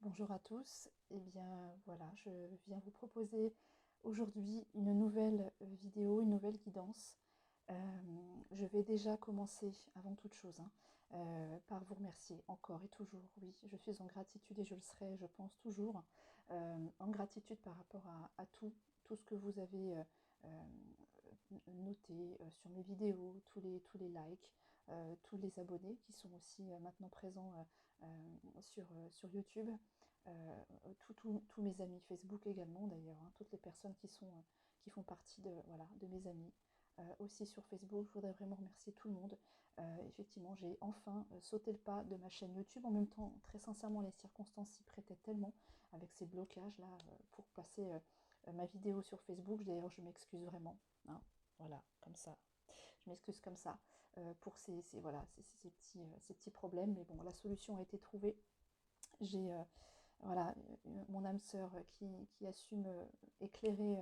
Bonjour à tous. Eh bien voilà, je viens vous proposer aujourd'hui une nouvelle vidéo, une nouvelle guidance. Je vais déjà commencer avant toute chose par vous remercier encore et toujours. Oui, je suis en gratitude et je le serai, je pense, toujours en gratitude par rapport à tout ce que vous avez euh, noté sur mes vidéos, tous les likes, tous les abonnés qui sont aussi maintenant présents sur YouTube. Tous mes amis Facebook également d'ailleurs, toutes les personnes qui font partie voilà, de mes amis. Aussi sur Facebook, je voudrais vraiment remercier tout le monde. Effectivement, j'ai enfin sauté le pas de ma chaîne YouTube. En même temps, très sincèrement, les circonstances s'y prêtaient tellement avec ces blocages là pour passer ma vidéo sur Facebook. D'ailleurs, je m'excuse vraiment, hein. Voilà, comme ça. Je m'excuse comme ça pour voilà, ces petits problèmes. Mais bon, la solution a été trouvée. J'ai voilà, mon âme sœur qui a su me éclairer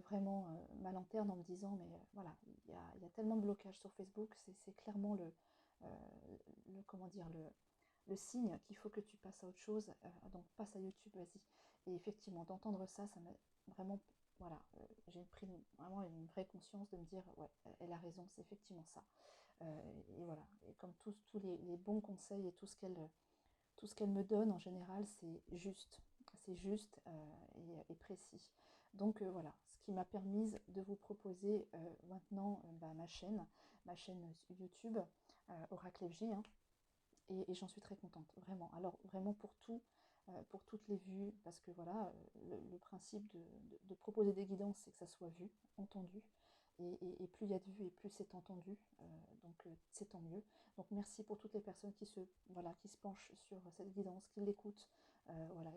vraiment ma lanterne en me disant mais voilà, il y a tellement de blocages sur Facebook, c'est clairement euh, comment dire, le signe qu'il faut que tu passes à autre chose, donc passe à YouTube, vas-y. Et effectivement, d'entendre ça, ça m'a vraiment, voilà, j'ai pris vraiment une vraie conscience de me dire, ouais, elle a raison, c'est effectivement ça. Et voilà, et comme tous les bons conseils et tout ce qu'elle me donne en général, c'est juste et précis. Donc voilà, ce qui m'a permis de vous proposer maintenant ma chaîne YouTube, Oracle FJ, hein, et j'en suis très contente, vraiment. Alors vraiment pour toutes les vues, parce que voilà, le principe de proposer des guidances, c'est que ça soit vu, entendu, et plus il y a de vues et plus c'est entendu, donc c'est tant mieux. Donc merci pour toutes les personnes voilà, qui se penchent sur cette guidance, qui l'écoutent, voilà,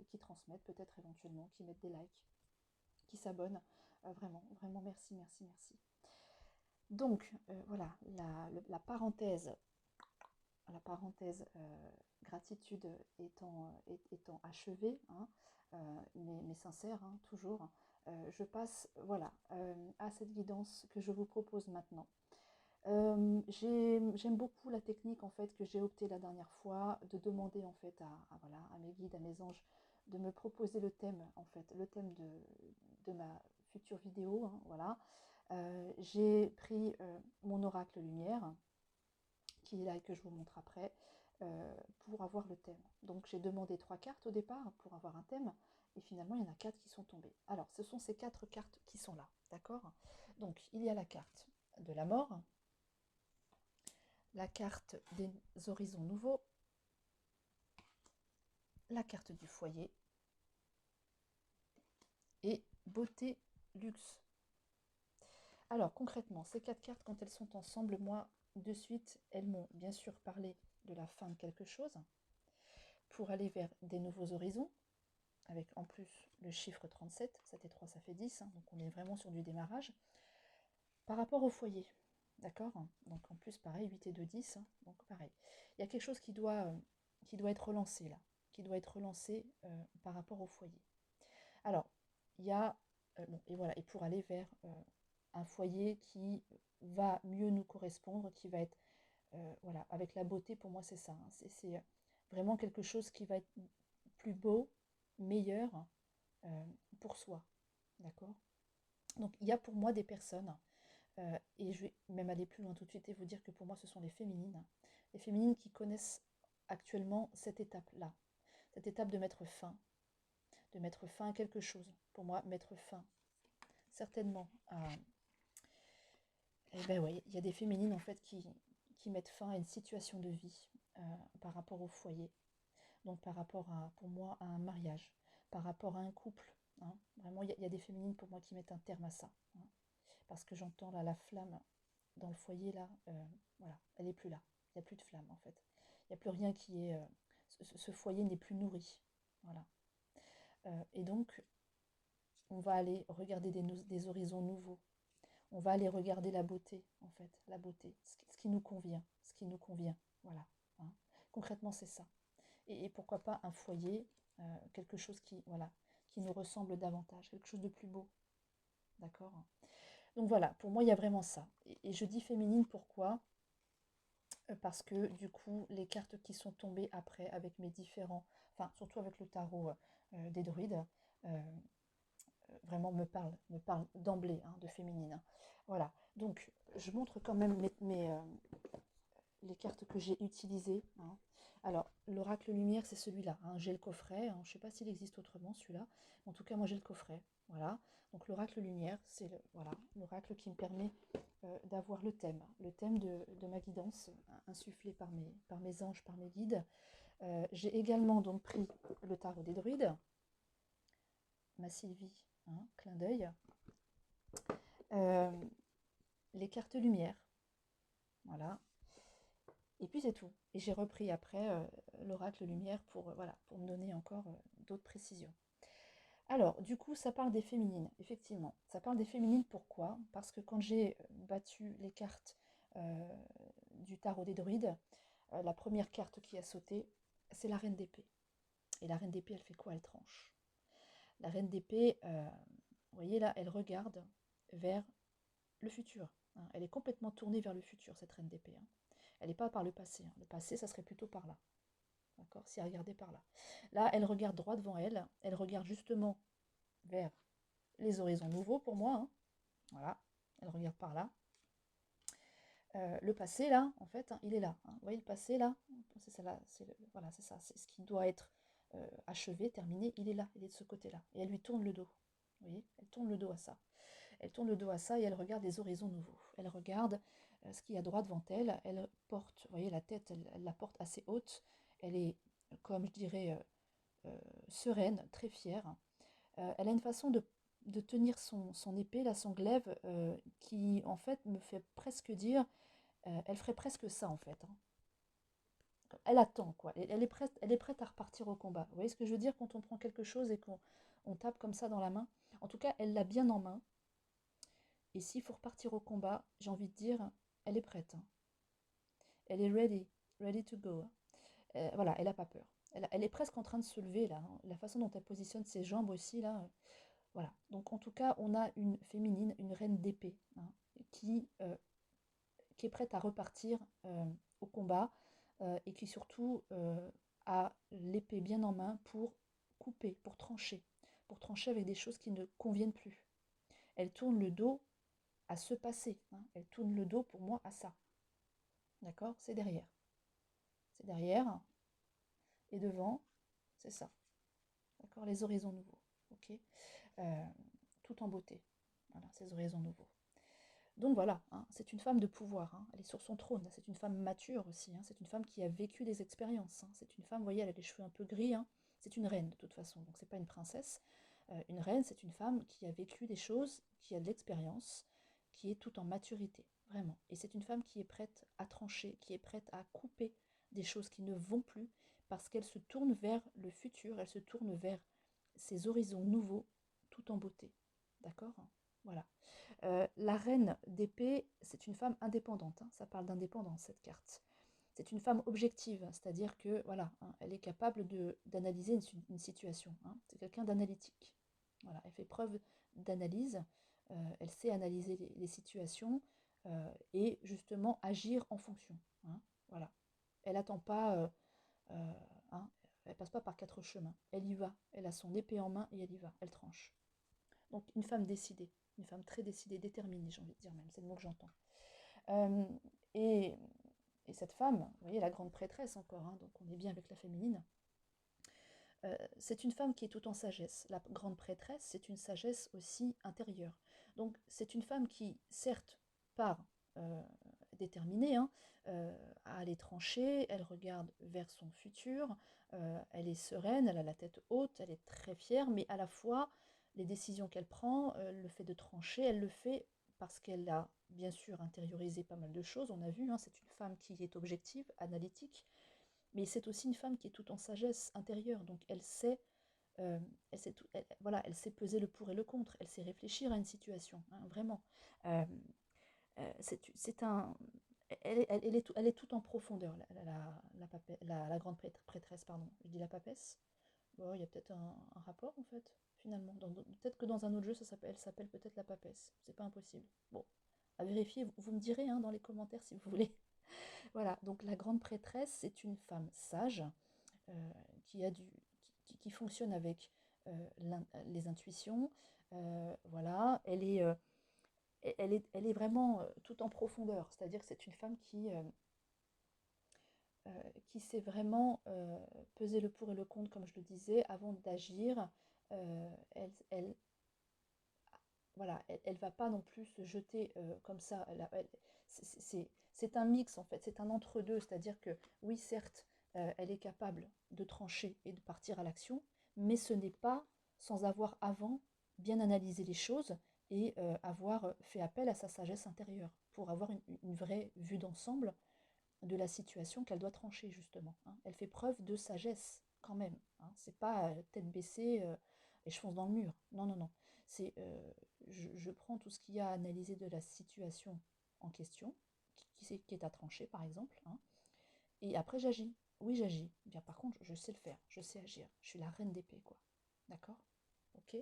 qui transmettent peut-être éventuellement, qui mettent des likes, qui s'abonnent. Vraiment, vraiment merci, merci, merci. Donc voilà, la parenthèse gratitude étant achevée, hein, mais sincère, hein, toujours, je passe voilà, à cette guidance que je vous propose maintenant. J'aime beaucoup la technique en fait que j'ai opté la dernière fois de demander en fait voilà, à mes guides, à mes anges, de me proposer le thème en fait, le thème de ma future vidéo, hein, voilà. J'ai pris mon oracle lumière qui est là et que je vous montre après, pour avoir le thème. Donc j'ai demandé 3 cartes au départ pour avoir un thème, et finalement il y en a 4 qui sont tombées. Alors ce sont ces 4 cartes qui sont là, d'accord? Donc il y a la carte de la mort, la carte des horizons nouveaux, la carte du foyer, et beauté, luxe. Alors concrètement, ces 4 cartes, quand elles sont ensemble, moi, de suite, elles m'ont bien sûr parlé de la fin de quelque chose, pour aller vers des nouveaux horizons, avec en plus le chiffre 37, 7 et 3 ça fait 10, hein, donc on est vraiment sur du démarrage. Par rapport au foyer, d'accord? Donc en plus pareil, 8 et 2, 10, hein, donc pareil. Il y a quelque chose qui doit être relancé là, qui doit être relancé par rapport au foyer. Alors, il y a, bon, et voilà, et pour aller vers un foyer qui va mieux nous correspondre, qui va être, voilà, avec la beauté, pour moi c'est ça, hein, c'est vraiment quelque chose qui va être plus beau, meilleur, euh, pour soi. D'accord? Donc il y a pour moi des personnes, et je vais même aller plus loin tout de suite et vous dire que pour moi ce sont les féminines qui connaissent actuellement cette étape-là, cette étape de mettre fin à quelque chose. Pour moi, mettre fin certainement à... Eh ben oui, il y a des féminines en fait qui mettent fin à une situation de vie par rapport au foyer. Donc par rapport à, pour moi, à un mariage, par rapport à un couple, hein. Vraiment, il y a des féminines pour moi qui mettent un terme à ça, hein. Parce que j'entends là la flamme dans le foyer, là, voilà, elle n'est plus là. Il n'y a plus de flamme en fait. Il n'y a plus rien qui est... ce foyer n'est plus nourri. Voilà. Et donc, on va aller regarder des horizons nouveaux. On va aller regarder la beauté, en fait, la beauté, ce qui nous convient, ce qui nous convient. Voilà, hein. Concrètement, c'est ça. Et pourquoi pas un foyer, quelque chose qui, voilà, qui nous ressemble davantage, quelque chose de plus beau. D'accord? Donc voilà, pour moi, il y a vraiment ça. Et je dis féminine, pourquoi? parce que du coup, les cartes qui sont tombées après avec mes différents, enfin surtout avec le tarot des druides, euh, vraiment me parlent d'emblée hein, de féminine. Voilà, donc je montre quand même les cartes que j'ai utilisées. Hein. Alors, l'oracle lumière, c'est celui-là. Hein. J'ai le coffret. Hein. Je ne sais pas s'il existe autrement, celui-là. En tout cas, moi, j'ai le coffret. Voilà. Donc, l'oracle lumière, c'est voilà, l'oracle qui me permet d'avoir le thème de ma guidance, insufflé par mes anges, par mes guides. J'ai également donc pris le tarot des druides, ma Sylvie, hein, clin d'œil. Euh, les cartes lumière, voilà. Et puis c'est tout. Et j'ai repris après l'oracle lumière pour, voilà, pour me donner encore d'autres précisions. Alors, du coup, ça parle des féminines, effectivement. Ça parle des féminines, pourquoi? Parce que quand j'ai battu les cartes euh, du tarot des druides, la première carte qui a sauté, c'est la reine d'épée. Et la reine d'épée, elle fait quoi? Elle tranche. La reine d'épée, vous voyez là, elle regarde vers le futur. Hein. Elle est complètement tournée vers le futur, cette reine d'épée. Hein. Elle n'est pas par le passé. Hein. Le passé, ça serait plutôt par là. D'accord? Si elle regardait par là. Là, elle regarde droit devant elle. Elle regarde justement vers les horizons nouveaux pour moi. Hein. Voilà. Elle regarde par là. Le passé, là, en fait, hein, il est là. Hein. Vous voyez le passé, là? C'est ça, là. Voilà, c'est ça. C'est ce qui doit être achevé, terminé. Il est là. Il est de ce côté-là. Et elle lui tourne le dos. Vous voyez? Elle tourne le dos à ça. Elle tourne le dos à ça et elle regarde les horizons nouveaux. Elle regarde ce qu'il y a droit devant elle. Elle porte, vous voyez, la tête, elle la porte assez haute. Elle est, comme je dirais, sereine, très fière. Elle a une façon de tenir son épée, là, son glaive, qui, en fait, me fait presque dire, elle ferait presque ça, en fait. Hein. Elle attend, quoi. Elle est prête à repartir au combat. Vous voyez ce que je veux dire quand on prend quelque chose et qu'on tape comme ça dans la main? En tout cas, elle l'a bien en main. Et s'il faut repartir au combat, j'ai envie de dire, elle est prête. Hein. Elle est ready, ready to go. Voilà, elle n'a pas peur. Elle est presque en train de se lever là. Hein. La façon dont elle positionne ses jambes aussi là. Voilà. Donc en tout cas, on a une féminine, une reine d'épée, hein, qui, euh, qui est prête à repartir au combat et qui surtout a l'épée bien en main pour couper, pour trancher avec des choses qui ne conviennent plus. Elle tourne le dos à ce passé. Hein. Elle tourne le dos pour moi à ça. D'accord? C'est derrière. C'est derrière et devant, c'est ça. D'accord? Les horizons nouveaux. Ok? Euh, tout en beauté. Voilà, ces horizons nouveaux. Donc voilà, hein, c'est une femme de pouvoir. Hein. Elle est sur son trône. C'est une femme mature aussi. Hein. C'est une femme qui a vécu des expériences. Hein. C'est une femme, vous voyez, elle a les cheveux un peu gris. Hein. C'est une reine de toute façon. Donc c'est pas une princesse. Une reine, c'est une femme qui a vécu des choses, qui a de l'expérience, qui est tout en maturité, vraiment. Et c'est une femme qui est prête à trancher, qui est prête à couper des choses qui ne vont plus, parce qu'elle se tourne vers le futur, elle se tourne vers ces horizons nouveaux, tout en beauté. D'accord? Voilà. La reine d'épée, c'est une femme indépendante. Hein, ça parle d'indépendance, cette carte. C'est une femme objective, c'est-à-dire que voilà, hein, elle est capable d'analyser une situation. Hein, c'est quelqu'un d'analytique. Voilà, elle fait preuve d'analyse, elle sait analyser les situations et justement agir en fonction. Hein, voilà. Elle n'attend pas, hein, elle passe pas par quatre chemins. Elle y va, elle a son épée en main et elle y va, elle tranche. Donc une femme décidée, une femme très décidée, déterminée, j'ai envie de dire même, c'est le mot que j'entends. Euh, et, et cette femme, vous voyez, la grande prêtresse encore, hein, donc on est bien avec la féminine, c'est une femme qui est tout en sagesse. La grande prêtresse, c'est une sagesse aussi intérieure. Donc c'est une femme qui, certes, part déterminée hein, à aller trancher, elle regarde vers son futur, elle est sereine, elle a la tête haute, elle est très fière, mais à la fois, les décisions qu'elle prend, le fait de trancher, elle le fait parce qu'elle a bien sûr intériorisé pas mal de choses, on a vu, hein, c'est une femme qui est objective, analytique, mais c'est aussi une femme qui est tout en sagesse intérieure, donc euh, voilà, elle sait peser le pour et le contre, elle sait réfléchir à une situation, hein, vraiment. Euh, c'est un, elle est tout en profondeur, la grande prêtresse, pardon. Je dis la papesse. Bon, il y a peut-être un rapport en fait, finalement. Peut-être que dans un autre jeu, elle s'appelle peut-être la papesse. C'est pas impossible. Bon, à vérifier, vous me direz hein, dans les commentaires si vous voulez. Voilà, donc la grande prêtresse, c'est une femme sage qui a qui fonctionne avec les intuitions. Voilà, elle est vraiment tout en profondeur, c'est-à-dire que c'est une femme qui sait vraiment peser le pour et le contre, comme je le disais, avant d'agir. Elle, voilà, elle va pas non plus se jeter comme ça. C'est un mix en fait, c'est un entre-deux, c'est-à-dire que oui, certes, elle est capable de trancher et de partir à l'action, mais ce n'est pas sans avoir avant bien analysé les choses et avoir fait appel à sa sagesse intérieure pour avoir une vraie vue d'ensemble de la situation qu'elle doit trancher justement, hein. Elle fait preuve de sagesse quand même, hein. C'est pas tête baissée et je fonce dans le mur. Non, non, non. C'est je prends tout ce qu'il y a à analyser de la situation en question, qui est à trancher par exemple, hein, et après j'agis. Oui, j'agis. Bien par contre, je sais le faire, je sais agir. Je suis la reine d'épée, quoi. D'accord? Ok.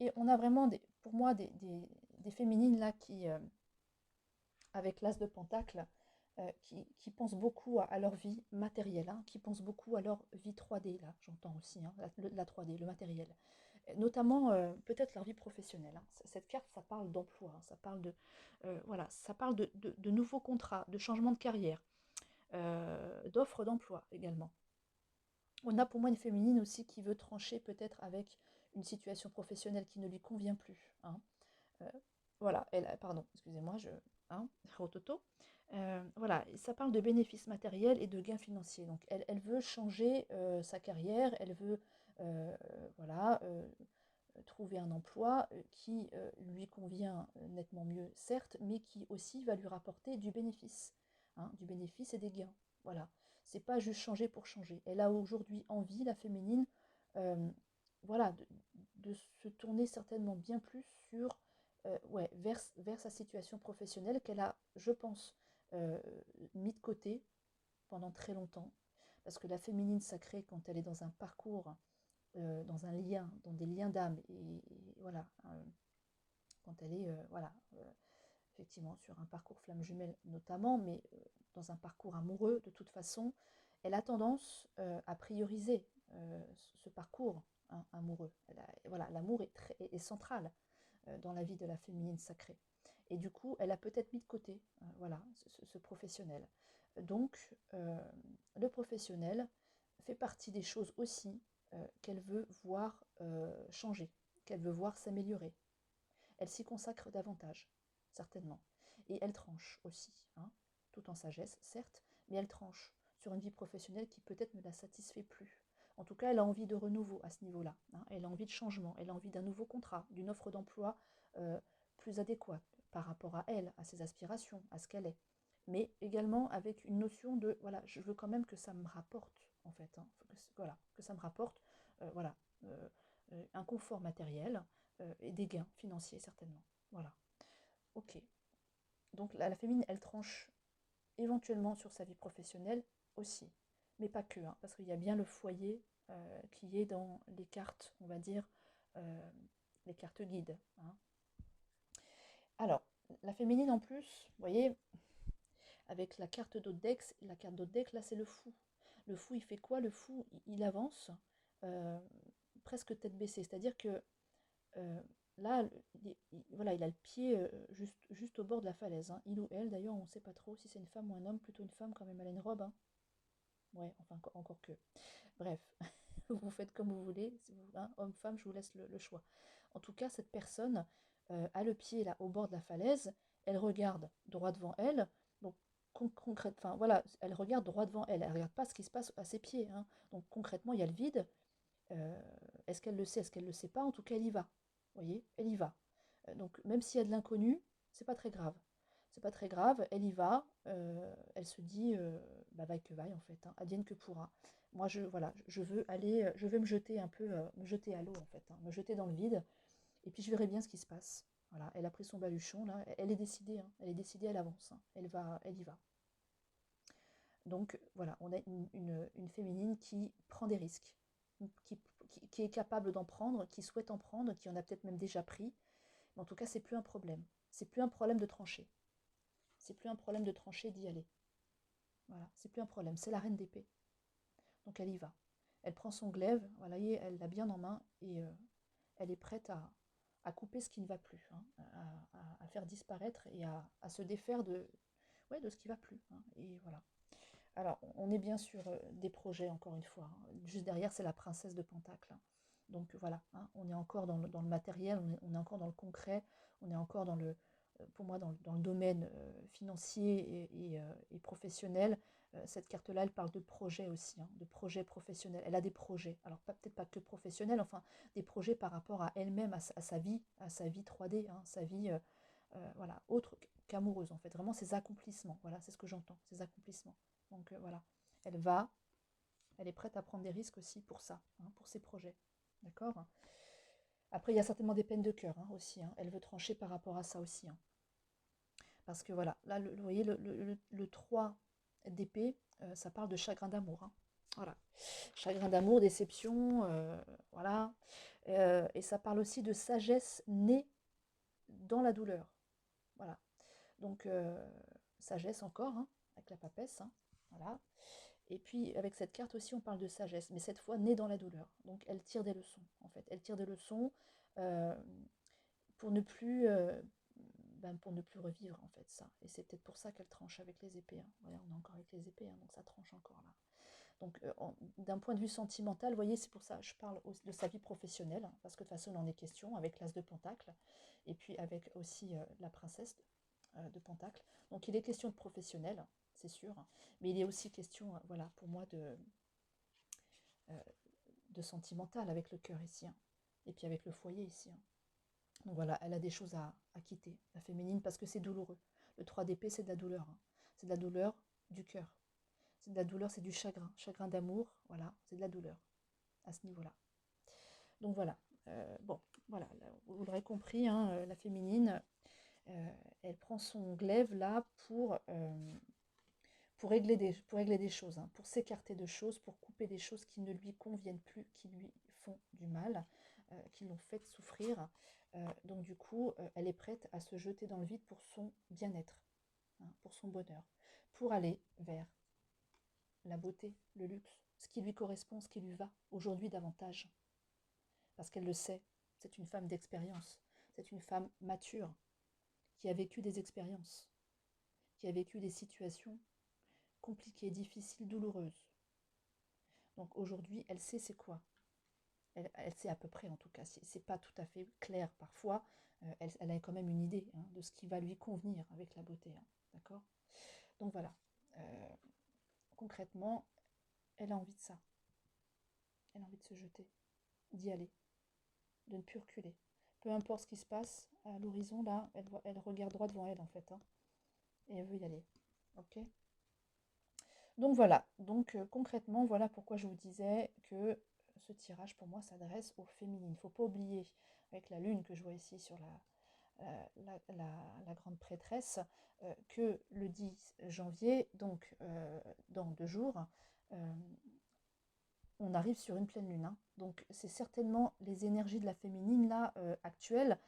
Et on a vraiment, pour moi, des féminines là qui, avec l'as de Pentacle, qui pensent beaucoup à leur vie matérielle, hein, qui pensent beaucoup à leur vie 3D, là, j'entends aussi, hein, la 3D, le matériel. Notamment, peut-être leur vie professionnelle, hein. Cette carte, ça parle d'emploi, hein, ça parle voilà, ça parle de nouveaux contrats, de changement de carrière, d'offres d'emploi également. On a pour moi une féminine aussi qui veut trancher peut-être avec une situation professionnelle qui ne lui convient plus, hein. Euh, voilà, pardon, excusez-moi, hein, rototo. Voilà, ça parle de bénéfices matériels et de gains financiers. Donc, elle veut changer sa carrière, elle veut, euh, voilà, trouver un emploi qui lui convient nettement mieux, certes, mais qui aussi va lui rapporter du bénéfice, hein, du bénéfice et des gains. Voilà, c'est pas juste changer pour changer. Elle a aujourd'hui envie, la féminine, euh, voilà, de se tourner certainement bien plus sur, ouais, vers sa situation professionnelle qu'elle a, je pense, euh, mis de côté pendant très longtemps. Parce que la féminine sacrée, quand elle est dans un parcours, dans un lien, dans des liens d'âme, et voilà, quand elle est, voilà, effectivement, sur un parcours flamme jumelle notamment, mais dans un parcours amoureux, de toute façon, elle a tendance à prioriser ce parcours, hein, amoureux. Voilà, l'amour est central dans la vie de la féminine sacrée. Et du coup, elle a peut-être mis de côté, voilà, ce professionnel. Donc, le professionnel fait partie des choses aussi qu'elle veut voir changer, qu'elle veut voir s'améliorer. Elle s'y consacre davantage, certainement. Et elle tranche aussi, hein, tout en sagesse, certes, mais elle tranche sur une vie professionnelle qui peut-être ne la satisfait plus. En tout cas, elle a envie de renouveau à ce niveau-là, hein. Elle a envie de changement, elle a envie d'un nouveau contrat, d'une offre d'emploi euh, plus adéquate par rapport à elle, à ses aspirations, à ce qu'elle est. Mais également avec une notion de, voilà, je veux quand même que ça me rapporte, en fait, hein, voilà, que ça me rapporte, voilà, un confort matériel, et des gains financiers certainement. Voilà. Ok. Donc la féminine, elle tranche éventuellement sur sa vie professionnelle aussi, mais pas que, hein, parce qu'il y a bien le foyer qui est dans les cartes, on va dire, euh, les cartes guides, hein. Alors, la féminine en plus, vous voyez, avec la carte d'Odex, la carte d'Odex, là c'est le fou. Le fou, il fait quoi? Le fou, il avance euh, presque tête baissée, c'est-à-dire que Euh, là, voilà, il a le pied juste au bord de la falaise, hein. Il ou elle, d'ailleurs, on ne sait pas trop si c'est une femme ou un homme, plutôt une femme quand même, elle a une robe, hein. Ouais, enfin, encore que. Bref, vous faites comme vous voulez, hein, homme-femme, je vous laisse le choix. En tout cas, cette personne a le pied là au bord de la falaise, elle regarde droit devant elle, donc concrètement, enfin voilà, elle regarde droit devant elle, elle ne regarde pas ce qui se passe à ses pieds, hein. Donc concrètement, il y a le vide. Euh, Est-ce qu'elle le sait, est-ce qu'elle ne le sait pas? En tout cas, elle y va. Vous voyez, elle y va. Donc, même s'il y a de l'inconnu, c'est pas très grave. C'est pas très grave, elle y va. Elle se dit, bah, vaille que vaille, en fait, hein, advienne que pourra. Moi, voilà, je veux aller, je veux me jeter un peu, me jeter à l'eau, en fait, hein, me jeter dans le vide, et puis je verrai bien ce qui se passe. Voilà, elle a pris son baluchon, là, elle est décidée, hein, elle est décidée, elle avance, hein, elle y va. Donc voilà, on a une féminine qui prend des risques, qui, qui est capable d'en prendre, qui souhaite en prendre, qui en a peut-être même déjà pris. Mais en tout cas, c'est plus un problème. C'est plus un problème de trancher. C'est plus un problème de trancher d'y aller. Voilà, c'est plus un problème, c'est la reine d'épée. Donc elle y va. Elle prend son glaive, voilà, et elle l'a bien en main et elle est prête à couper ce qui ne va plus, hein, à faire disparaître et à se défaire de, ouais, de ce qui ne va plus, hein, et voilà. Alors, on est bien sur des projets, encore une fois, hein. Juste derrière, c'est la princesse de Pentacle, hein. Donc voilà, hein, on est encore dans le matériel, on est encore dans le concret, on est encore dans le, pour moi, dans le domaine financier et professionnel. Cette carte-là, elle parle de projet aussi, hein, de projet professionnel. Elle a des projets, alors peut-être pas que professionnels, enfin des projets par rapport à elle-même, à sa vie 3D, hein, sa vie voilà, autre qu'amoureuse en fait. Vraiment ses accomplissements, voilà, c'est ce que j'entends, ses accomplissements. Donc voilà, elle va, elle est prête à prendre des risques aussi pour ça, hein, pour ses projets. D'accord. Après, il y a certainement des peines de cœur, hein, aussi, hein. Elle veut trancher par rapport à ça aussi, hein. Parce que voilà, là, vous voyez, le 3 d'épée, ça parle de chagrin d'amour, hein. Voilà. Chagrin d'amour, déception, voilà. Et ça parle aussi de sagesse née dans la douleur. Voilà. Donc, sagesse encore, hein, avec la papesse, hein, voilà. Et puis, avec cette carte aussi, on parle de sagesse, mais cette fois née dans la douleur. Donc, elle tire des leçons, en fait. Elle tire des leçons euh, pour ne plus, ben, pour ne plus revivre, en fait, ça. Et c'est peut-être pour ça qu'elle tranche avec les épées, hein. Voilà, on est encore avec les épées, hein, donc ça tranche encore là. Donc, d'un point de vue sentimental, vous voyez, c'est pour ça que je parle de sa vie professionnelle, hein, parce que de toute façon, on en est question avec l'As de Pentacle, et puis avec aussi la princesse de Pentacle. Donc, il est question de professionnel, c'est sûr, hein, mais il est aussi question, voilà, pour moi, euh, de sentimental avec le cœur ici, hein, et puis avec le foyer ici, hein. Donc voilà, elle a des choses à quitter, la féminine, parce que c'est douloureux. Le 3 d'épée, c'est de la douleur, hein. C'est de la douleur du cœur. C'est de la douleur, c'est du chagrin. Chagrin d'amour, voilà, c'est de la douleur à ce niveau-là. Donc voilà. Bon, voilà, vous l'aurez compris, hein, la féminine, elle prend son glaive là pour régler des choses, hein, pour s'écarter de choses, pour couper des choses qui ne lui conviennent plus, qui lui font du mal, qui l'ont fait souffrir. Donc du coup, elle est prête à se jeter dans le vide pour son bien-être, hein, pour son bonheur, pour aller vers la beauté, le luxe, ce qui lui correspond, ce qui lui va aujourd'hui davantage. Parce qu'elle le sait, c'est une femme d'expérience, c'est une femme mature, qui a vécu des expériences, qui a vécu des situations compliquées, difficiles, douloureuses. Donc aujourd'hui, elle sait c'est quoi. Elle sait à peu près en tout cas, c'est pas tout à fait clair parfois, elle a quand même une idée, hein, de ce qui va lui convenir avec la beauté, hein, d'accord. Donc voilà, euh, concrètement, elle a envie de ça, elle a envie de se jeter, d'y aller, de ne plus reculer. Peu importe ce qui se passe à l'horizon, là, elle regarde droit devant elle en fait, hein, et elle veut y aller. Ok. Donc voilà, donc concrètement, voilà pourquoi je vous disais que ce tirage pour moi s'adresse aux féminines. Il ne faut pas oublier, avec la lune que je vois ici sur la grande prêtresse, que le 10 janvier, donc dans 2 jours, euh, on arrive sur une pleine lune, hein. Donc c'est certainement les énergies de la féminine là actuelles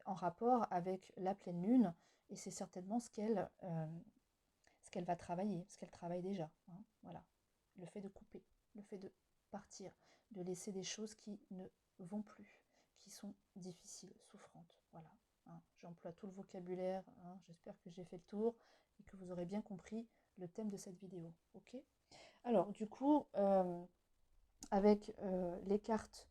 en rapport avec la pleine lune, et c'est certainement ce qu'elle va travailler, ce qu'elle travaille déjà, hein, voilà. Le fait de couper, le fait de partir, de laisser des choses qui ne vont plus, qui sont difficiles, souffrantes, voilà, hein. J'emploie tout le vocabulaire, hein. J'espère que j'ai fait le tour et que vous aurez bien compris le thème de cette vidéo. Ok. Alors du coup, avec les cartes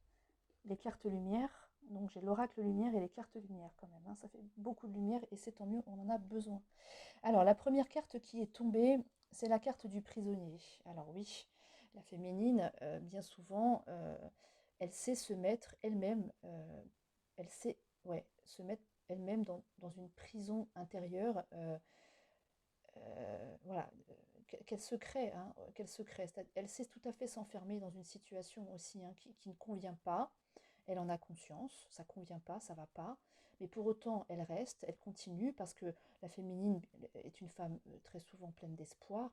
lumière, donc j'ai l'oracle lumière et les cartes lumière quand même, hein. Ça fait beaucoup de lumière et c'est tant mieux, on en a besoin. Alors, la première carte qui est tombée, c'est la carte du prisonnier. Alors oui, la féminine, bien souvent, elle sait se mettre elle-même, elle sait, ouais, se mettre elle-même dans une prison intérieure, voilà, qu'elle se crée, hein, qu'elle se crée. Elle sait tout à fait s'enfermer dans une situation aussi, hein, qui ne convient pas. Elle en a conscience, ça convient pas, ça va pas. Mais pour autant, elle reste, elle continue parce que la féminine est une femme très souvent pleine d'espoir,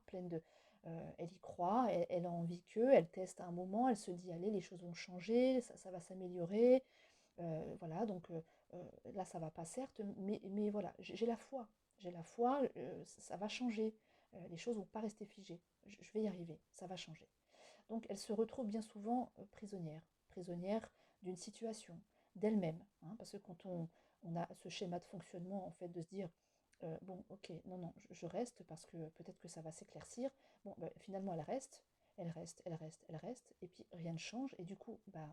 elle y croit, elle a envie que, elle teste à un moment, elle se dit allez, les choses vont changer, ça va s'améliorer. Voilà, donc là, ça va pas certes, mais voilà, j'ai la foi. J'ai la foi, ça va changer. Les choses ne vont pas rester figées. Je vais y arriver, ça va changer. Donc elle se retrouve bien souvent prisonnière d'une situation, d'elle-même. Hein, parce que quand on a ce schéma de fonctionnement, en fait, de se dire, bon, ok, non, non, je reste parce que peut-être que ça va s'éclaircir. Bon, bah, finalement, elle reste, elle reste, elle reste, elle reste, et puis rien ne change, et du coup, bah,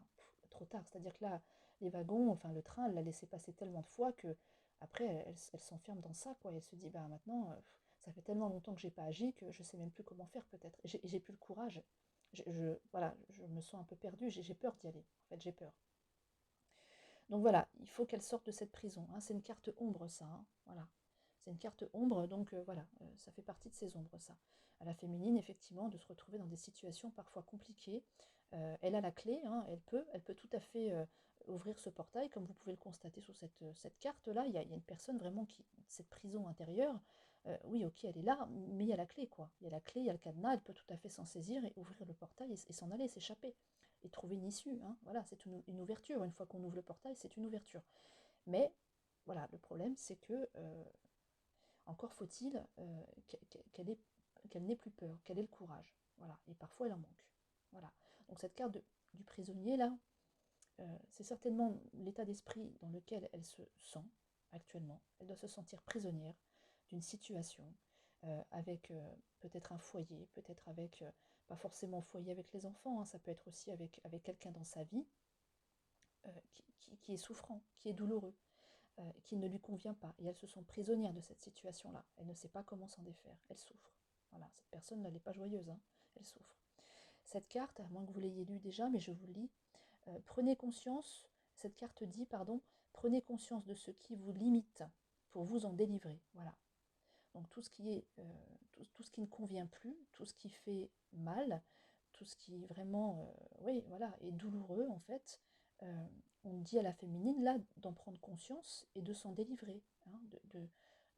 trop tard. C'est-à-dire que là, les wagons, enfin le train, elle l'a laissé passer tellement de fois que après, elle s'enferme dans ça, quoi. Et elle se dit, bah maintenant, ça fait tellement longtemps que j'ai pas agi que je sais même plus comment faire, peut-être. J'ai plus le courage. Voilà, je me sens un peu perdue, j'ai peur d'y aller. En fait, j'ai peur. Donc voilà, il faut qu'elle sorte de cette prison. Hein. C'est une carte ombre, ça. Hein. Voilà. C'est une carte ombre, donc voilà, ça fait partie de ces ombres, ça. À la féminine, effectivement, de se retrouver dans des situations parfois compliquées. Elle a la clé, hein, elle peut tout à fait ouvrir ce portail, comme vous pouvez le constater sur cette carte-là. Il y a une personne vraiment qui, cette prison intérieure, oui, ok, elle est là, mais il y a la clé, quoi. Il y a la clé, il y a le cadenas, elle peut tout à fait s'en saisir et ouvrir le portail et s'en aller, s'échapper et trouver une issue. Hein. Voilà, c'est une ouverture. Une fois qu'on ouvre le portail, c'est une ouverture. Mais voilà, le problème, c'est que encore faut-il qu'elle n'ait plus peur, qu'elle ait le courage. Voilà, et parfois elle en manque. Voilà. Donc cette carte du prisonnier là, c'est certainement l'état d'esprit dans lequel elle se sent actuellement. Elle doit se sentir prisonnière d'une situation avec peut-être un foyer, peut-être avec, pas forcément foyer avec les enfants, hein, ça peut être aussi avec quelqu'un dans sa vie qui est souffrant, qui est douloureux, qui ne lui convient pas. Et elle se sent prisonnière de cette situation-là. Elle ne sait pas comment s'en défaire. Elle souffre. Voilà, cette personne n'est pas joyeuse, hein. Elle souffre. Cette carte, à moins que vous l'ayez lue déjà, mais je vous le lis, prenez conscience, cette carte dit, pardon, prenez conscience de ce qui vous limite pour vous en délivrer. Voilà. Donc tout ce qui est, tout ce qui ne convient plus, tout ce qui fait mal, tout ce qui vraiment, oui, voilà, est douloureux en fait, euh, on dit à la féminine là d'en prendre conscience et de s'en délivrer, hein,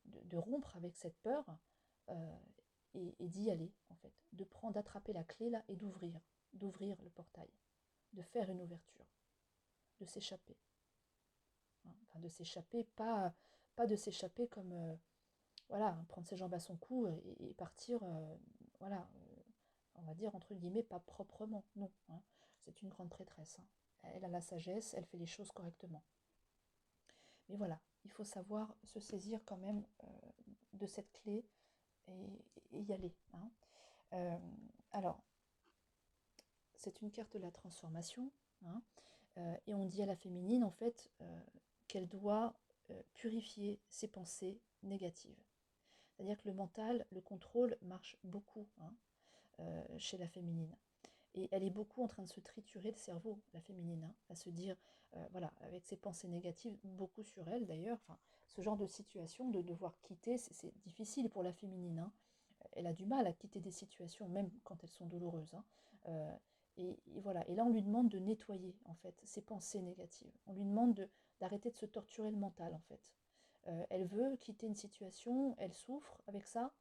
de rompre avec cette peur euh, et d'y aller en fait, d'attraper la clé là et d'ouvrir le portail, de faire une ouverture, de s'échapper, hein. Enfin de s'échapper, pas de s'échapper comme voilà, prendre ses jambes à son cou et partir, voilà, on va dire entre guillemets, pas proprement, non. Hein. C'est une grande prêtresse. Hein. Elle a la sagesse, elle fait les choses correctement. Mais voilà, il faut savoir se saisir quand même de cette clé et y aller. Hein. Euh, alors, c'est une carte de la transformation. Hein, et on dit à la féminine, en fait, qu'elle doit purifier ses pensées négatives. C'est-à-dire que le mental, le contrôle marche beaucoup hein, chez la féminine. Et elle est beaucoup en train de se triturer le cerveau, la féminine, hein, à se dire, voilà, avec ses pensées négatives, beaucoup sur elle d'ailleurs, enfin, ce genre de situation, de devoir quitter, c'est difficile pour la féminine. Hein. Elle a du mal à quitter des situations, même quand elles sont douloureuses. Hein. Et voilà, et là on lui demande de nettoyer, en fait, ses pensées négatives. On lui demande d'arrêter de se torturer le mental, en fait. Elle veut quitter une situation, elle souffre avec ça.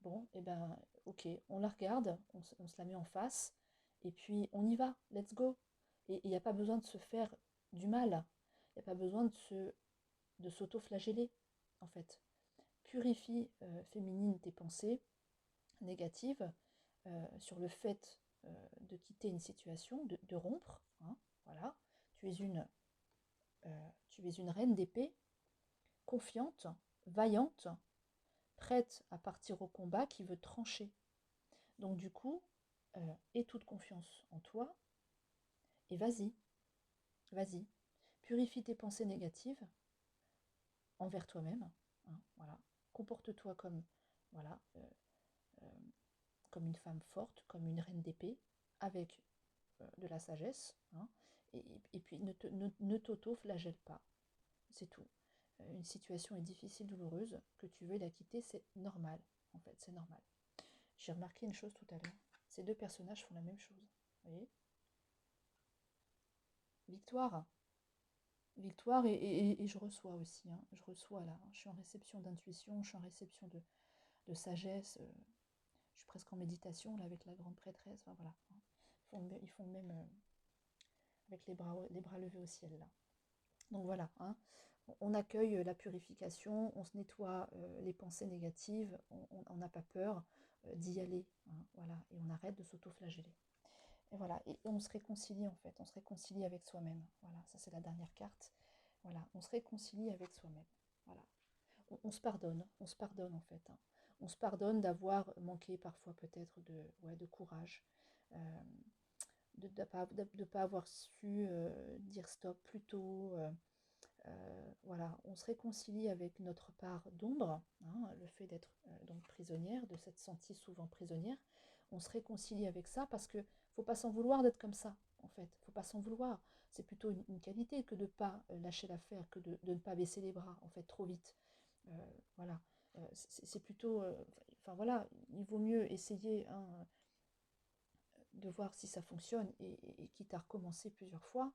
Bon, et ben, ok, on la regarde, on se la met en face, et puis on y va, let's go. Et il n'y a pas besoin de se faire du mal, il n'y a pas besoin de s'auto-flageller, en fait. Purifie, féminine, tes pensées négatives sur le fait de quitter une situation, de rompre. Hein, voilà, tu es une reine d'épée, confiante, vaillante, prête à partir au combat, qui veut trancher. Donc du coup, aie toute confiance en toi et vas-y, vas-y. Purifie tes pensées négatives envers toi-même. Hein, voilà. Comporte-toi comme, voilà, euh, comme une femme forte, comme une reine d'épée, avec de la sagesse. Hein, et puis ne t'auto-flagelle pas. C'est tout. Une situation est difficile, douloureuse, que tu veuilles la quitter, c'est normal. En fait, c'est normal. J'ai remarqué une chose tout à l'heure. Ces deux personnages font la même chose. Vous voyez ? Victoire. Victoire et je reçois aussi. Hein. Je reçois là. Je suis en réception d'intuition, je suis en réception de sagesse. Je suis presque en méditation là avec la grande prêtresse. Enfin voilà. Hein. Ils font même avec les bras levés au ciel là. Donc voilà. Hein. On accueille la purification, on se nettoie les pensées négatives, on n'a pas peur d'y aller, hein, voilà, et on arrête de s'auto-flageller. Et voilà, et on se réconcilie en fait, on se réconcilie avec soi-même. Voilà, ça c'est la dernière carte. Voilà, on se réconcilie avec soi-même. Voilà, on se pardonne en fait, hein. On se pardonne d'avoir manqué parfois peut-être de courage, euh, de ne pas avoir su dire stop plus tôt. Voilà, on se réconcilie avec notre part d'ombre, hein, le fait d'être donc prisonnière, de s'être sentie souvent prisonnière. On se réconcilie avec ça parce que faut pas s'en vouloir d'être comme ça, en fait. Faut pas s'en vouloir. C'est plutôt une qualité que de ne pas lâcher l'affaire, que de ne pas baisser les bras, en fait, trop vite. Euh, voilà. C'est plutôt. Enfin voilà, il vaut mieux essayer, hein, de voir si ça fonctionne et quitte à recommencer plusieurs fois,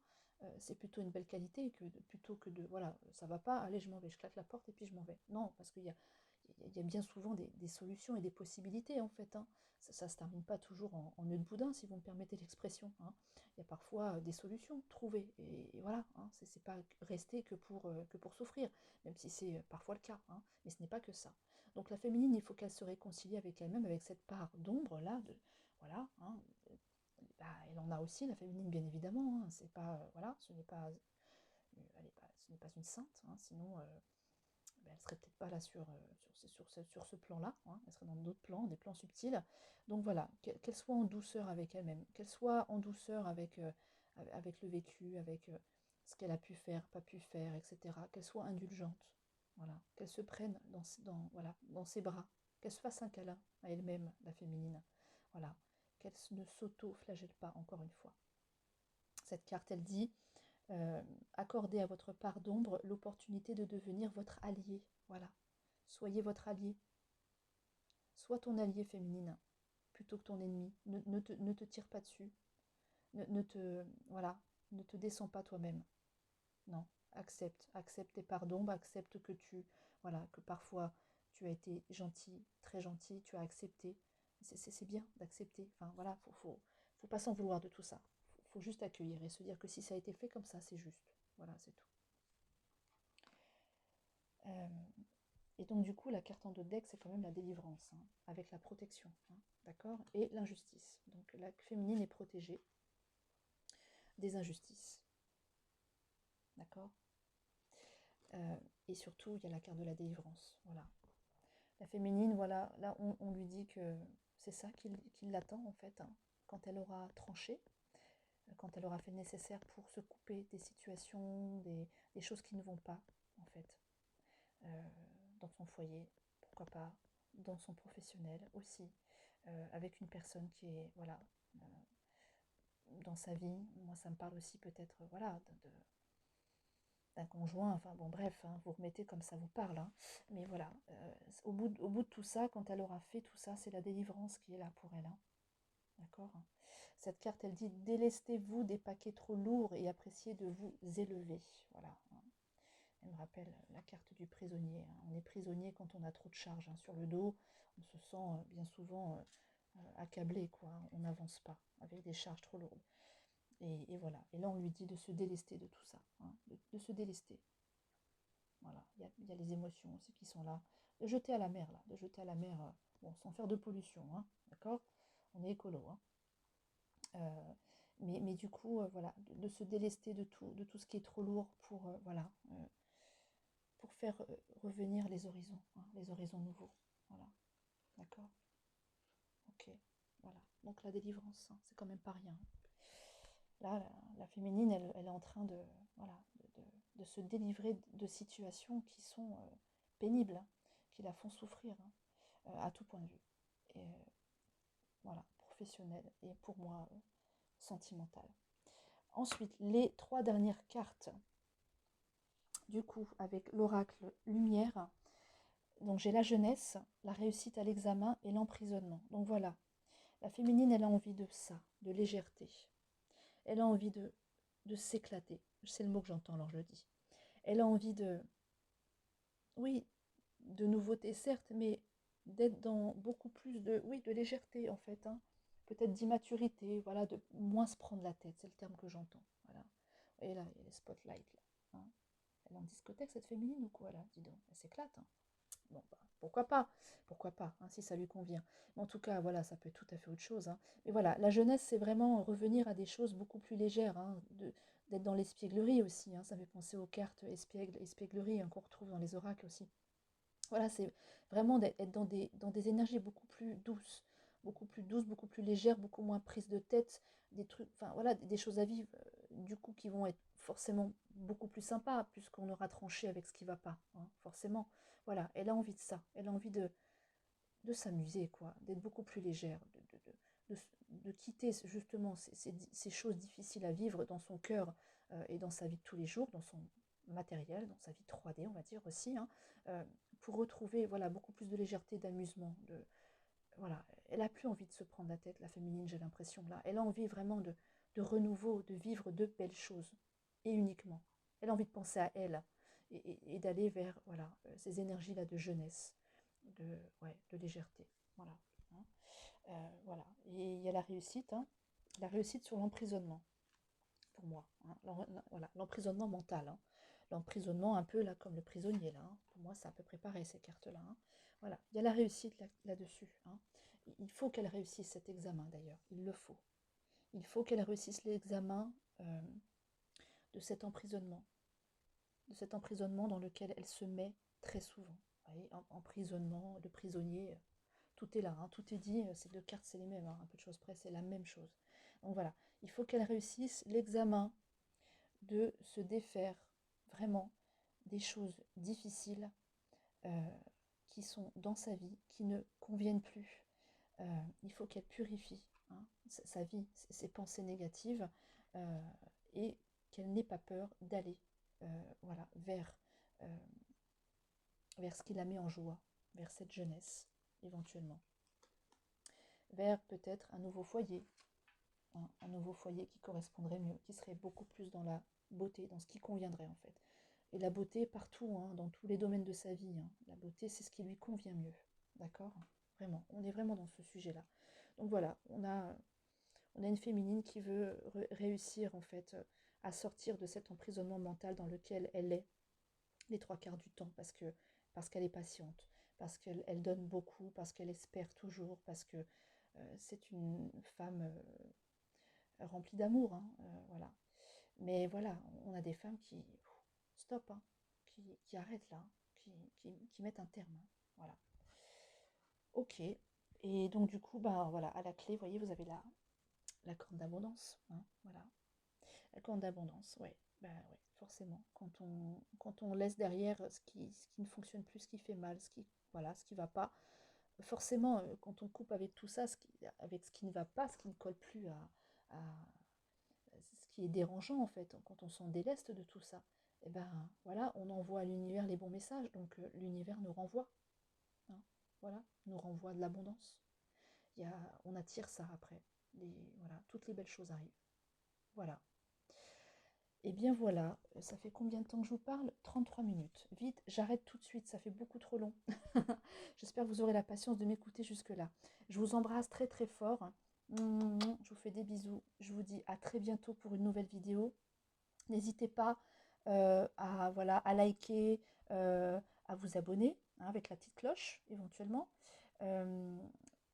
c'est plutôt une belle qualité plutôt que de voilà, ça va pas, allez, je m'en vais, je claque la porte et puis je m'en vais. Non, parce qu'il y a bien souvent des solutions et des possibilités en fait, hein. Ça ne se termine pas toujours en nœud de boudin, si vous me permettez l'expression, hein. Il y a parfois des solutions trouvées et voilà, hein, c'est pas rester que pour souffrir, même si c'est parfois le cas, hein, mais ce n'est pas que ça. Donc la féminine, il faut qu'elle se réconcilie avec elle-même, avec cette part d'ombre là, voilà, hein. Bah, elle en a aussi, la féminine, bien évidemment, hein. C'est pas, voilà, ce n'est pas une sainte, hein, sinon bah, elle serait peut-être pas là sur ce plan-là, hein. Elle serait dans d'autres plans, des plans subtils. Donc voilà, qu'elle soit en douceur avec elle-même, qu'elle soit en douceur avec le vécu, avec ce qu'elle a pu faire, pas pu faire, etc. Qu'elle soit indulgente, voilà, qu'elle se prenne voilà, dans ses bras, qu'elle se fasse un câlin à elle-même, la féminine, voilà, qu'elle ne s'auto-flagelle pas, encore une fois. Cette carte, elle dit accordez à votre part d'ombre l'opportunité de devenir votre allié. Voilà. Soyez votre allié. Sois ton allié féminine plutôt que ton ennemi. Ne te tire pas dessus. Voilà, ne te descends pas toi-même. Non, accepte tes parts d'ombre, accepte voilà, que parfois tu as été gentil, très gentil, tu as accepté. C'est bien d'accepter. Enfin voilà, faut pas s'en vouloir de tout ça. Faut juste accueillir et se dire que si ça a été fait comme ça, c'est juste. Voilà, c'est tout. Euh, et donc du coup, la carte en dos de deck, c'est quand même la délivrance, hein, avec la protection, hein, d'accord, et l'injustice. Donc la féminine est protégée des injustices, d'accord. Et surtout, il y a la carte de la délivrance, voilà. La féminine, voilà, là on lui dit que c'est ça qui l'attend en fait, hein, quand elle aura tranché, quand elle aura fait le nécessaire pour se couper des situations, des choses qui ne vont pas, en fait, euh, dans son foyer, pourquoi pas, dans son professionnel aussi, avec une personne qui est, voilà, dans sa vie. Moi, ça me parle aussi peut-être, voilà, d'un conjoint, enfin bon, bref, hein, vous remettez comme ça vous parle, hein. Mais voilà, au bout de tout ça, quand elle aura fait tout ça, c'est la délivrance qui est là pour elle, hein. D'accord. Cette carte, elle dit délestez-vous des paquets trop lourds et appréciez de vous élever. Voilà, hein. Elle me rappelle la carte du prisonnier, hein. On est prisonnier quand on a trop de charges, hein, sur le dos. On se sent bien souvent accablé, quoi, hein. On n'avance pas avec des charges trop lourdes. Et voilà. Et là, on lui dit de se délester de tout ça, hein, de se délester. Voilà. Il y a les émotions aussi qui sont là. De jeter à la mer, là. De jeter à la mer, bon, sans faire de pollution, hein. D'accord. On est écolo, hein. Mais du coup, voilà, de se délester de tout ce qui est trop lourd voilà, pour faire revenir les horizons nouveaux. Voilà, d'accord. Ok, voilà. Donc la délivrance, hein, c'est quand même pas rien. Là, la féminine, elle est en train voilà, de se délivrer de situations qui sont pénibles, hein, qui la font souffrir, hein, à tout point de vue. Et voilà, professionnel et pour moi, sentimental. Ensuite, les trois dernières cartes, du coup, avec l'oracle lumière. Donc j'ai la jeunesse, la réussite à l'examen et l'emprisonnement. Donc voilà, la féminine, elle a envie de ça, de légèreté. Elle a envie de s'éclater. C'est le mot que j'entends, alors je le dis. Elle a envie oui, de nouveauté certes, mais d'être dans beaucoup plus oui, de légèreté en fait, hein. Peut-être d'immaturité, voilà, de moins se prendre la tête, c'est le terme que j'entends. Voilà. Et là, il y a les spotlights là, hein. Elle est en discothèque, cette féminine ou quoi, là? Dis donc, elle s'éclate, hein. Bon, bah, pourquoi pas, hein, si ça lui convient. Mais en tout cas, voilà, ça peut être tout à fait autre chose, hein. Mais voilà, la jeunesse, c'est vraiment revenir à des choses beaucoup plus légères, hein, d'être dans l'espièglerie aussi, hein. Ça me fait penser aux cartes espiègle, espièglerie, hein, qu'on retrouve dans les oracles aussi. Voilà, c'est vraiment d'être dans des énergies beaucoup plus douces, beaucoup plus légères, beaucoup moins prises de tête, des trucs, enfin voilà, des choses à vivre, du coup, qui vont être forcément beaucoup plus sympas, puisqu'on aura tranché avec ce qui va pas, hein, forcément. Voilà, elle a envie de ça, elle a envie de s'amuser, quoi, d'être beaucoup plus légère, de quitter justement ces choses difficiles à vivre dans son cœur et dans sa vie de tous les jours, dans son matériel, dans sa vie 3D, on va dire aussi, hein, euh, pour retrouver voilà, beaucoup plus de légèreté, d'amusement. Voilà. Elle n'a plus envie de se prendre la tête, la féminine, j'ai l'impression, là. Elle a envie vraiment de renouveau, de vivre de belles choses, et uniquement. Elle a envie de penser à elle et d'aller vers voilà, ces énergies-là de jeunesse, ouais, de légèreté. Voilà. Hein. Voilà. Et il y a la réussite sur l'emprisonnement, pour moi. Hein. Voilà, l'emprisonnement mental. Hein. L'emprisonnement un peu là comme le prisonnier là. Hein. Pour moi, c'est à peu près pareil ces cartes-là. Hein. Voilà, il y a la réussite là-dessus. Hein. Il faut qu'elle réussisse cet examen d'ailleurs. Il le faut. Il faut qu'elle réussisse l'examen de cet emprisonnement. De cet emprisonnement dans lequel elle se met très souvent. Vous voyez, emprisonnement, le prisonnier, tout est là, hein, tout est dit, ces deux cartes c'est les mêmes, hein, un peu de choses près, c'est la même chose. Donc voilà, il faut qu'elle réussisse l'examen de se défaire vraiment des choses difficiles euh, qui sont dans sa vie, qui ne conviennent plus. Il faut qu'elle purifie hein, sa vie, ses pensées négatives, euh, et qu'elle n'ait pas peur d'aller voilà, euh, vers ce qui la met en joie, vers cette jeunesse, éventuellement. Vers peut-être un nouveau foyer, hein, un nouveau foyer qui correspondrait mieux, qui serait beaucoup plus dans la beauté, dans ce qui conviendrait en fait. Et la beauté partout, hein, dans tous les domaines de sa vie. Hein. La beauté, c'est ce qui lui convient mieux. D'accord. Vraiment, on est vraiment dans ce sujet-là. Donc voilà, on a une féminine qui veut réussir en fait à sortir de cet emprisonnement mental dans lequel elle est les trois quarts du temps parce qu'elle est patiente, parce qu'elle donne beaucoup, parce qu'elle espère toujours, parce que c'est une femme remplie d'amour. Hein, voilà. Mais voilà, on a des femmes qui stop, hein, qui arrêtent là, qui mettent un terme. Hein, voilà. Ok. Et donc du coup, bah voilà, à la clé, vous voyez, vous avez la corne d'abondance. Hein, voilà. La corne d'abondance, ouais. Bah ouais, forcément. Quand on laisse derrière ce qui ne fonctionne plus, ce qui fait mal, voilà, ce qui va pas, forcément, quand on coupe avec tout ça, avec ce qui ne va pas, ce qui ne colle plus à ce qui est dérangeant en fait, quand on s'en déleste de tout ça, et ben voilà, on envoie à l'univers les bons messages, donc l'univers nous renvoie, hein, voilà, nous renvoie de l'abondance. On attire ça après, voilà, toutes les belles choses arrivent. Voilà. Et bien voilà, ça fait combien de temps que je vous parle? 33 minutes. Vite, j'arrête tout de suite, ça fait beaucoup trop long. J'espère que vous aurez la patience de m'écouter jusque-là. Je vous embrasse très très fort. Je vous fais des bisous. Je vous dis à très bientôt pour une nouvelle vidéo. N'hésitez pas voilà, à liker, à vous abonner hein, avec la petite cloche éventuellement. Euh,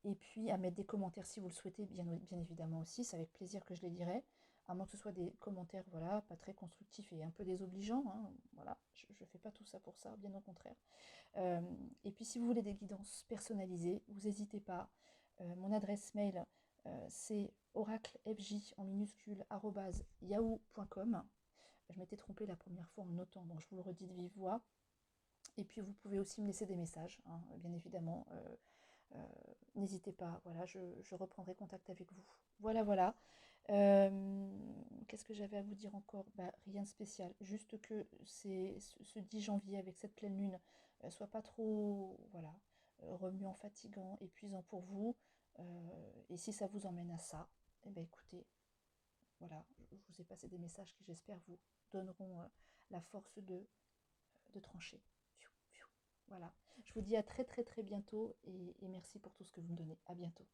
et puis à mettre des commentaires si vous le souhaitez, bien évidemment aussi. C'est avec plaisir que je les lirai. À moins que ce soit des commentaires voilà, pas très constructifs et un peu désobligeants. Hein, voilà, je ne fais pas tout ça pour ça, bien au contraire. Et puis si vous voulez des guidances personnalisées, vous n'hésitez pas. Mon adresse mail, c'est oraclefj en minuscule @yahoo.com. Je m'étais trompée la première fois en notant, donc je vous le redis de vive voix. Et puis vous pouvez aussi me laisser des messages, hein, bien évidemment. N'hésitez pas, voilà, je reprendrai contact avec vous. Voilà, voilà. Qu'est-ce que j'avais à vous dire encore? Bah, rien de spécial, juste que ce 10 janvier avec cette pleine lune soit pas trop, voilà, remuant, fatigant, épuisant pour vous. Et si ça vous emmène à ça, eh ben écoutez, voilà, je vous ai passé des messages qui j'espère vous donneront la force de trancher. Voilà. Je vous dis à très très très bientôt et merci pour tout ce que vous me donnez. À bientôt.